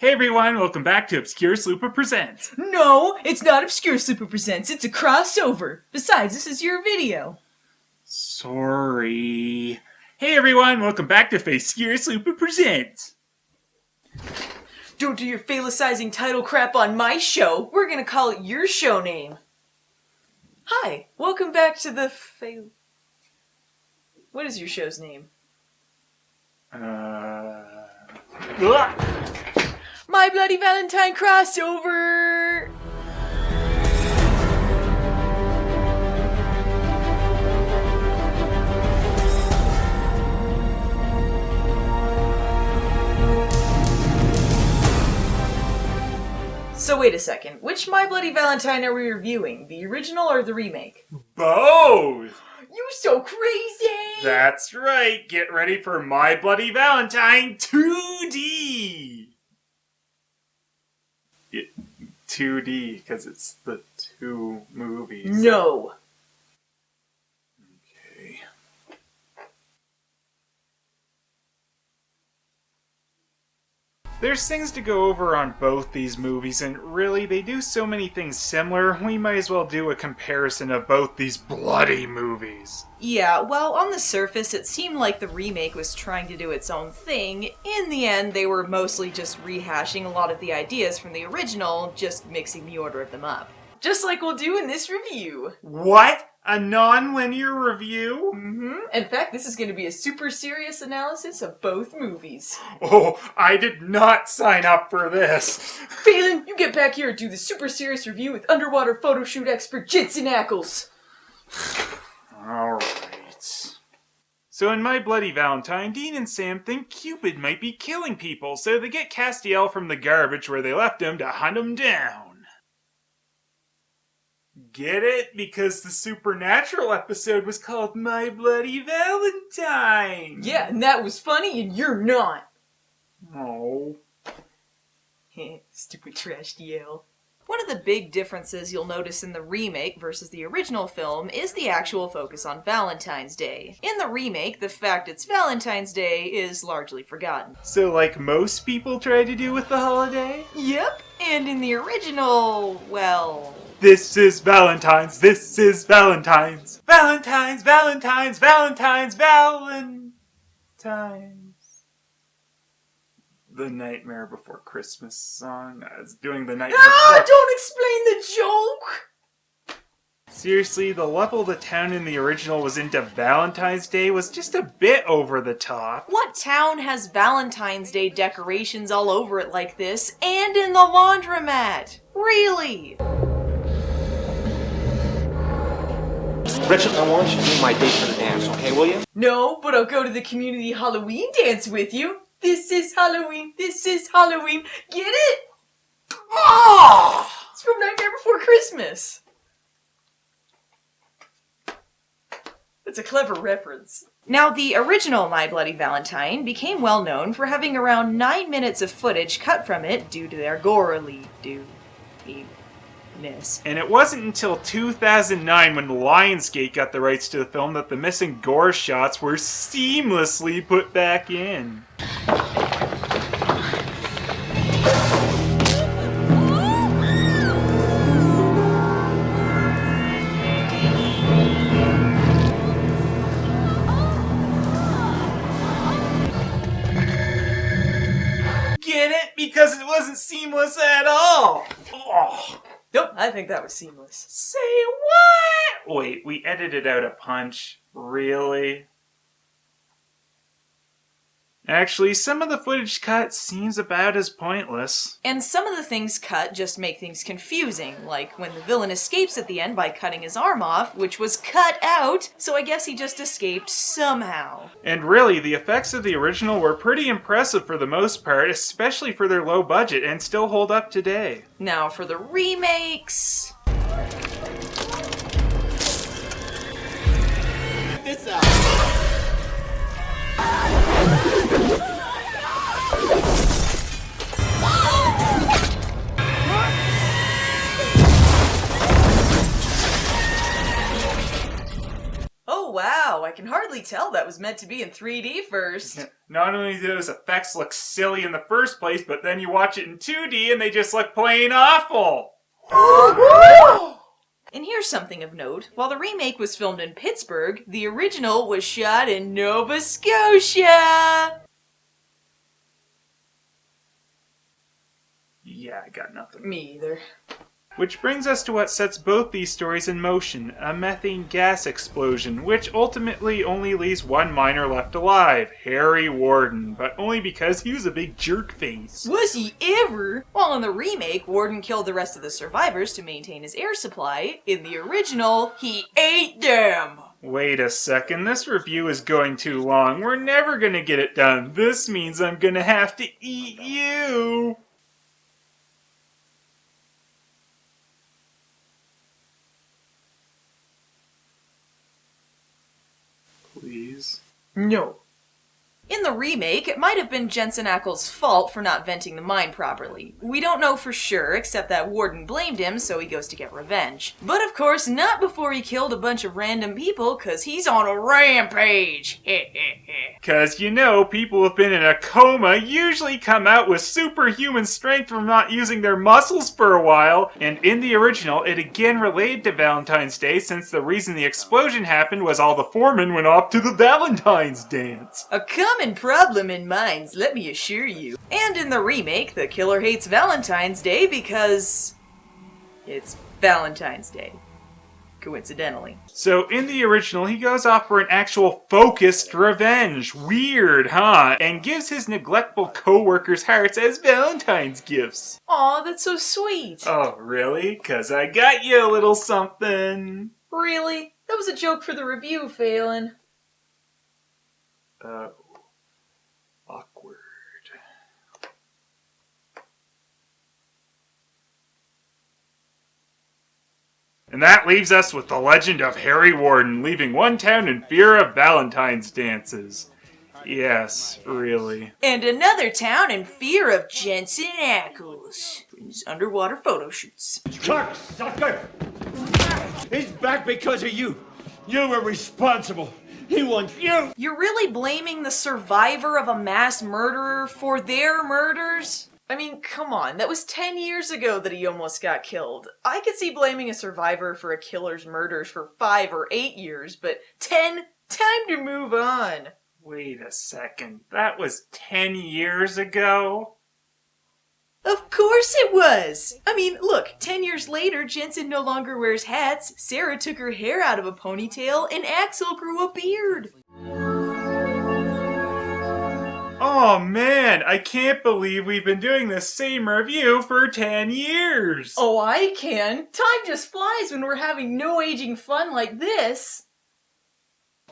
Hey everyone, welcome back to Obscurus Lupa Presents. No, it's not Obscurus Lupa Presents, it's a crossover. Besides, this is your video. Sorry. Hey everyone, welcome back to Obscurus Lupa Presents. Don't do your phallicizing title crap on my show. We're gonna call it your show name. Hi, welcome back to the What is your show's name? My Bloody Valentine crossover! So wait a second, which My Bloody Valentine are we reviewing? The original or the remake? Both! You so crazy! That's right, get ready for My Bloody Valentine 2D! 2D, because it's the two movies. No! Okay. There's things to go over on both these movies, and really, they do so many things similar, we might as well do a comparison of both these bloody movies. Yeah, well, on the surface, it seemed like the remake was trying to do its own thing. In the end, they were mostly just rehashing a lot of the ideas from the original, just mixing the order of them up. Just like we'll do in this review. What? A non-linear review? In fact, this is going to be a super serious analysis of both movies. Oh, I did not sign up for this. Phelan, you get back here and do the super serious review with underwater photo shoot expert Jitsin Ackles. Alright. So in My Bloody Valentine, Dean and Sam think Cupid might be killing people, so they get Castiel from the garbage where they left him to hunt him down. Get it? Because the Supernatural episode was called My Bloody Valentine! Yeah, and that was funny and you're not. Oh. Stupid trash DL. One of the big differences you'll notice in the remake versus the original film is the actual focus on Valentine's Day. In the remake, the fact it's Valentine's Day is largely forgotten. So like most people try to do with the holiday? Yep, and in the original, well... This is Valentine's, this is Valentine's. Valentine's, Valentine's, Valentine's, Valentine's. The Nightmare Before Christmas song. I was doing the Nightmare Before... Don't explain the joke! Seriously, the level the town in the original was into Valentine's Day was just a bit over the top. What town has Valentine's Day decorations all over it like this, and in the laundromat? Really? Richard, I want you to be my date for the dance, okay, will you? No, but I'll go to the community Halloween dance with you. This is Halloween, this is Halloween. Get it? Oh! It's from Nightmare Before Christmas. That's a clever reference. Now, the original My Bloody Valentine became well known for having around 9 minutes of footage cut from it due to their gorily And it wasn't until 2009 when Lionsgate got the rights to the film that the missing gore shots were seamlessly put back in. Get it? Because it wasn't seamless at all! Oh. Nope, I think that was seamless. Say what? Wait, we edited out a punch? Really? Actually, some of the footage cut seems about as pointless. And some of the things cut just make things confusing, like when the villain escapes at the end by cutting his arm off, which was cut out, so I guess he just escaped somehow. And really, the effects of the original were pretty impressive for the most part, especially for their low budget, and still hold up today. Now for the remakes... This out. Oh wow, I can hardly hardly tell that was meant to be in 3D first. Not only do those effects look silly in the first place, but then you watch it in 2D and they just look plain awful. And here's something of note. While the remake was filmed in Pittsburgh, the original was shot in Nova Scotia! Yeah, I got nothing. Me either. Which brings us to what sets both these stories in motion, a methane gas explosion, which ultimately only leaves one miner left alive, Harry Warden, but only because he was a big jerk face. Was he ever? While in the remake, Warden killed the rest of the survivors to maintain his air supply, in the original, he ate them! Wait a second, this review is going too long. We're never gonna get it done. This means I'm gonna have to eat you! Please. No. In the remake, it might have been Jensen Ackles' fault for not venting the mine properly. We don't know for sure, except that Warden blamed him, so he goes to get revenge. But of course, not before he killed a bunch of random people, cause he's on a rampage! Cause you know, people who've been in a coma usually come out with superhuman strength from not using their muscles for a while, and in the original, it again related to Valentine's Day since the reason the explosion happened was all the foremen went off to the Valentine's dance. A common problem in mines, let me assure you. And in the remake, the killer hates Valentine's Day because it's Valentine's Day. Coincidentally. So in the original, he goes off for an actual focused revenge. Weird, huh? And gives his neglectful co-workers hearts as Valentine's gifts. Aw, that's so sweet. Oh, really? 'Cause I got you a little something. Really? That was a joke for the review, Phelan. Awkward. And that leaves us with the legend of Harry Warden, leaving one town in fear of Valentine's dances. Yes, really. And another town in fear of Jensen Ackles for his underwater photo shoots. Cocksucker! He's back because of you. You were responsible. He wants you. You're really blaming the survivor of a mass murderer for their murders? I mean, come on, that was 10 years ago that he almost got killed. I could see blaming a survivor for a killer's murders for 5 or 8 years, but 10? Time to move on. Wait a second, that was 10 years ago? Of course it was! I mean, look, 10 years later, Jensen no longer wears hats, Sarah took her hair out of a ponytail, and Axel grew a beard. Oh man, I can't believe we've been doing the same review for 10 years! Oh, I can! Time just flies when we're having no aging fun like this!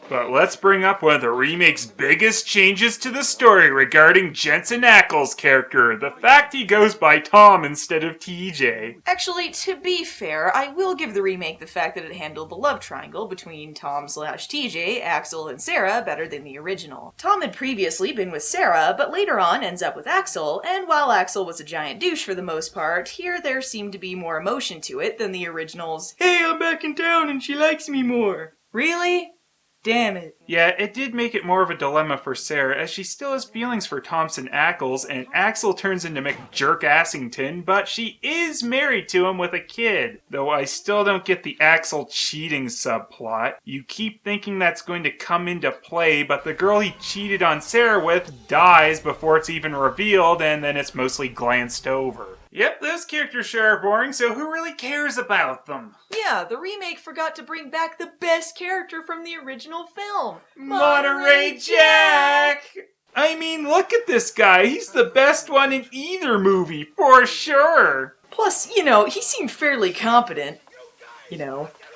But let's bring up one of the remake's biggest changes to the story regarding Jensen Ackles' character, the fact he goes by Tom instead of TJ. Actually, to be fair, I will give the remake the fact that it handled the love triangle between Tom/TJ, Axel, and Sarah better than the original. Tom had previously been with Sarah, but later on ends up with Axel, and while Axel was a giant douche for the most part, here there seemed to be more emotion to it than the original's, "Hey, I'm back in town and she likes me more." Really? Damn it. Yeah, it did make it more of a dilemma for Sarah, as she still has feelings for Thompson Ackles, and Axel turns into McJerk-Assington, but she is married to him with a kid. Though I still don't get the Axel cheating subplot. You keep thinking that's going to come into play, but the girl he cheated on Sarah with dies before it's even revealed, and then it's mostly glanced over. Yep, those characters sure are boring, so who really cares about them? Yeah, the remake forgot to bring back the best character from the original film. Monterey Jack! I mean, look at this guy. He's the best one in either movie, for sure. Plus, he seemed fairly competent.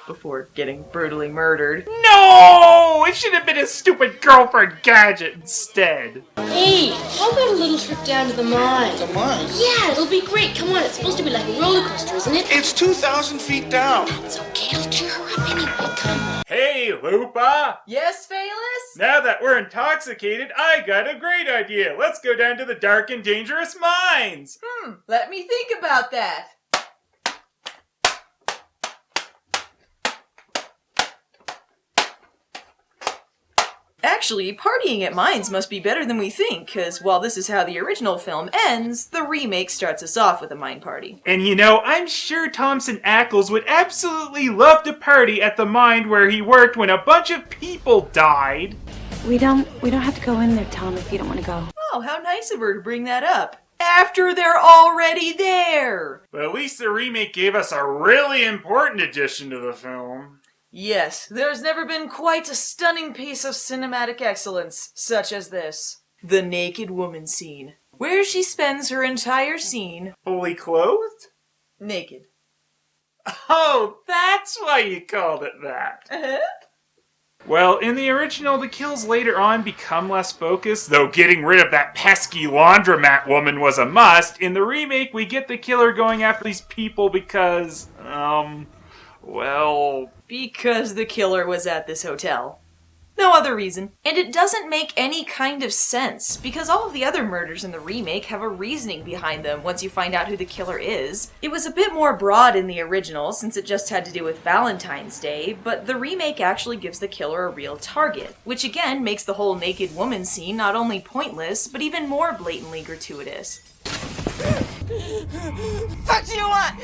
Before getting brutally murdered. No! It should have been a stupid girlfriend gadget instead. Hey, how about a little trip down to the mine? The mine? Yeah, it'll be great. Come on, it's supposed to be like a roller coaster, isn't it? It's 2,000 feet down. It's okay, it'll cheer her up anyway. Come on. Hey, Lupa! Yes, Phelous? Now that we're intoxicated, I got a great idea. Let's go down to the dark and dangerous mines. Let me think about that. Actually, partying at mines must be better than we think, because while this is how the original film ends, the remake starts us off with a mine party. And you know, I'm sure Thompson Ackles would absolutely love to party at the mine where he worked when a bunch of people died. We don't have to go in there, Tom, if you don't want to go. Oh, how nice of her to bring that up. After they're already there! But at least the remake gave us a really important addition to the film. Yes, there's never been quite a stunning piece of cinematic excellence such as this. The naked woman scene, where she spends her entire scene Fully clothed? naked. Oh, that's why you called it that. Well, in the original, the kills later on become less focused, though getting rid of that pesky laundromat woman was a must. In the remake, we get the killer going after these people because, because the killer was at this hotel. No other reason. And it doesn't make any kind of sense, because all of the other murders in the remake have a reasoning behind them once you find out who the killer is. It was a bit more broad in the original, since it just had to do with Valentine's Day, but the remake actually gives the killer a real target, which again makes the whole naked woman scene not only pointless, but even more blatantly gratuitous. What do you want?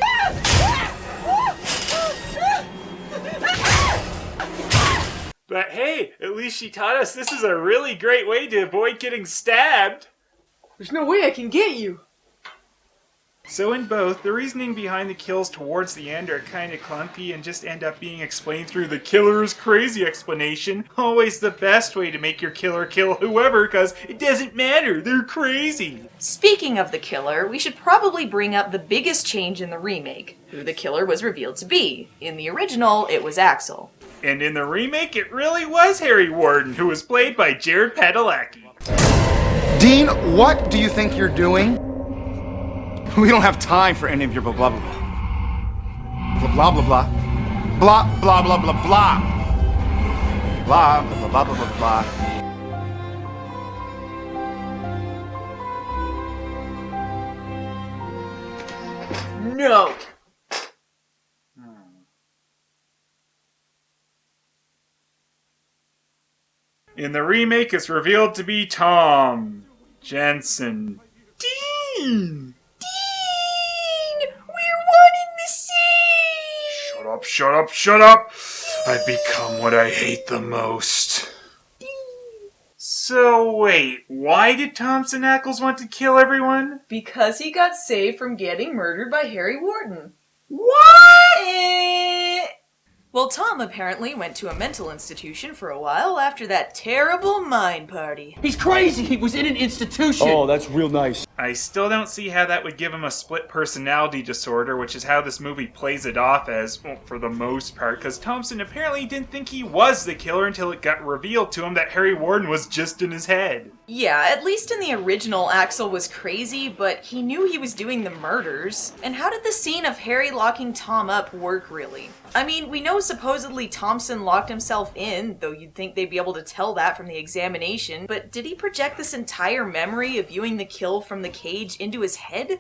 But hey, at least she taught us this is a really great way to avoid getting stabbed. There's no way I can get you! So in both, the reasoning behind the kills towards the end are kinda clunky and just end up being explained through the killer is crazy explanation. Always the best way to make your killer kill whoever, cause it doesn't matter, they're crazy. Speaking of the killer, we should probably bring up the biggest change in the remake, who the killer was revealed to be. In the original, it was Axel. And in the remake, it really was Harry Warden, who was played by Jared Padalecki. Dean, what do you think you're doing? We don't have time for any of your blah blah blah. Blah blah blah. Blah blah blah blah blah. Blah blah blah blah blah blah. No! In the remake, it's revealed to be Tom Jensen. Dean! We're one in the same! Shut up, shut up, shut up! I've become what I hate the most. So wait, why did Thompson Ackles want to kill everyone? Because he got saved from getting murdered by Harry Warden. What? Well, Tom apparently went to a mental institution for a while after that terrible mine party. He's crazy. He was in an institution. Oh, that's real nice. I still don't see how that would give him a split personality disorder, which is how this movie plays it off as, well, for the most part, because Thompson apparently didn't think he was the killer until it got revealed to him that Harry Warden was just in his head. Yeah, at least in the original, Axel was crazy, but he knew he was doing the murders. And how did the scene of Harry locking Tom up work, really? I mean, we know supposedly Thompson locked himself in, though you'd think they'd be able to tell that from the examination, but did he project this entire memory of viewing the kill from the cage into his head?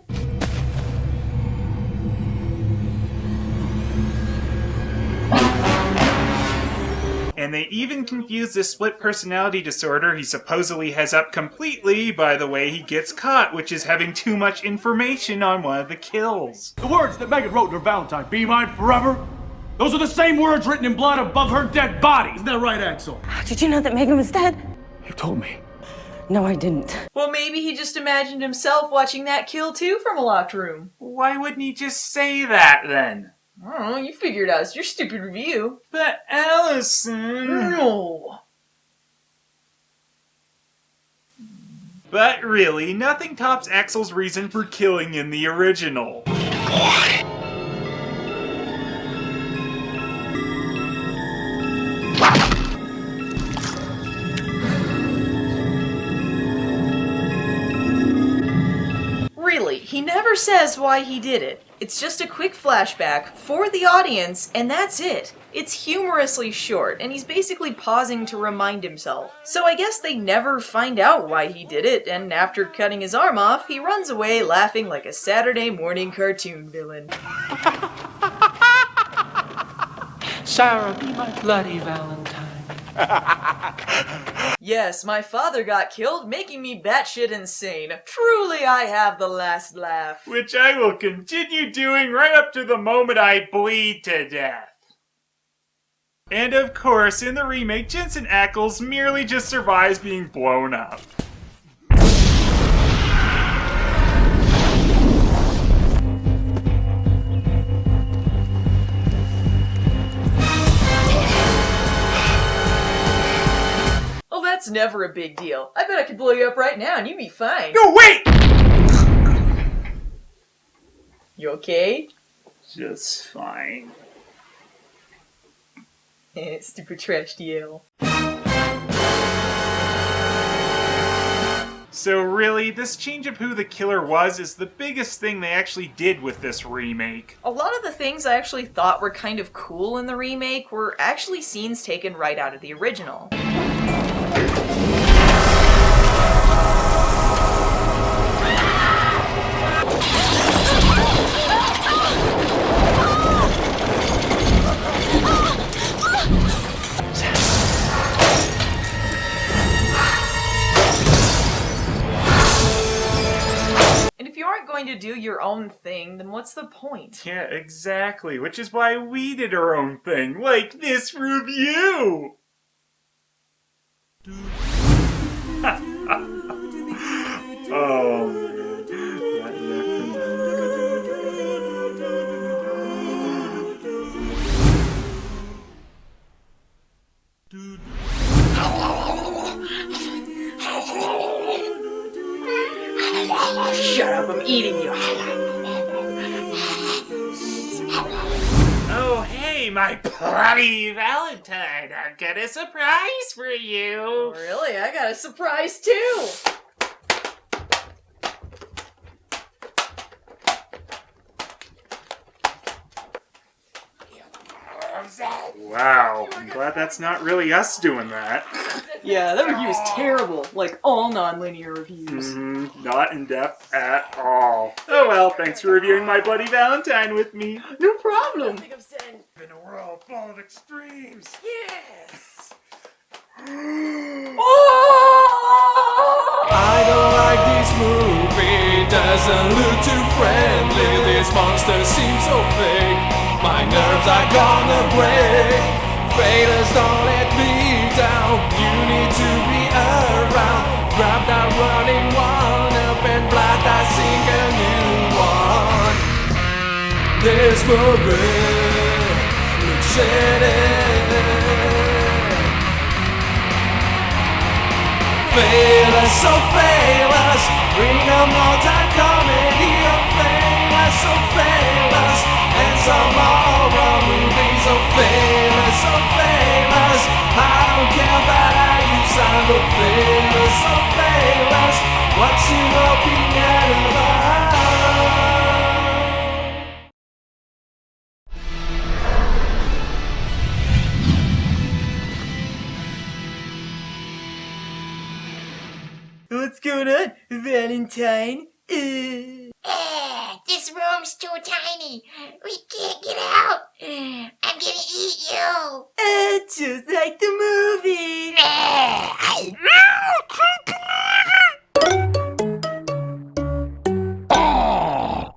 And they even confuse this split personality disorder he supposedly has up completely by the way he gets caught, which is having too much information on one of the kills. The words that Megan wrote in her Valentine, be mine forever, those are the same words written in blood above her dead body. Isn't that right, Axel? How did you know that Megan was dead? You told me. No, I didn't. Well, maybe he just imagined himself watching that kill too from a locked room. Why wouldn't he just say that then? I don't know, you figured out. It's your stupid review. But Allison... No. But really, nothing tops Axel's reason for killing in the original. Really, he never says why he did it. It's just a quick flashback for the audience, and that's it. It's humorously short, and he's basically pausing to remind himself. So I guess they never find out why he did it, and after cutting his arm off, he runs away laughing like a Saturday morning cartoon villain. Sarah, be my bloody Valentine. Yes, my father got killed, making me batshit insane. Truly, I have the last laugh. Which I will continue doing right up to the moment I bleed to death. And of course, in the remake, Jensen Ackles merely just survives being blown up. Oh, that's never a big deal. I bet I could blow you up right now and you'd be fine. No, wait! You okay? Just fine. Stupid trash DL. So really, this change of who the killer was is the biggest thing they actually did with this remake. A lot of the things I actually thought were kind of cool in the remake were actually scenes taken right out of the original. And if you aren't going to do your own thing, then what's the point? Yeah, exactly. Which is why we did our own thing, like this review! Oh, Shut up, I'm eating you. oh, hey, my bloody Valentine! I've got a surprise for you! Really? I got a surprise too! Wow, I'm glad that's not really us doing that. Yeah, that review is terrible. Like all non-linear reviews. Not in depth at all. Oh well, thanks for reviewing My Bloody Valentine with me. No problem. In a world full of extremes. Yes. I don't like this movie, doesn't look too friendly. This monster seems so fake, my nerves are gonna break. Phelous, don't let me down, you need to be around. Grab that running one up and blast that sing a new one. This movie looks shitty. Phelous, so Phelous, bring a multi-comedy of Phelous, so Phelous, and some horror movies of Phelous, so Phelous. I don't care about how you sound, but Phelous, so Phelous, what's your opinion about? What's going on, Valentine? This room's too tiny. We can't get out.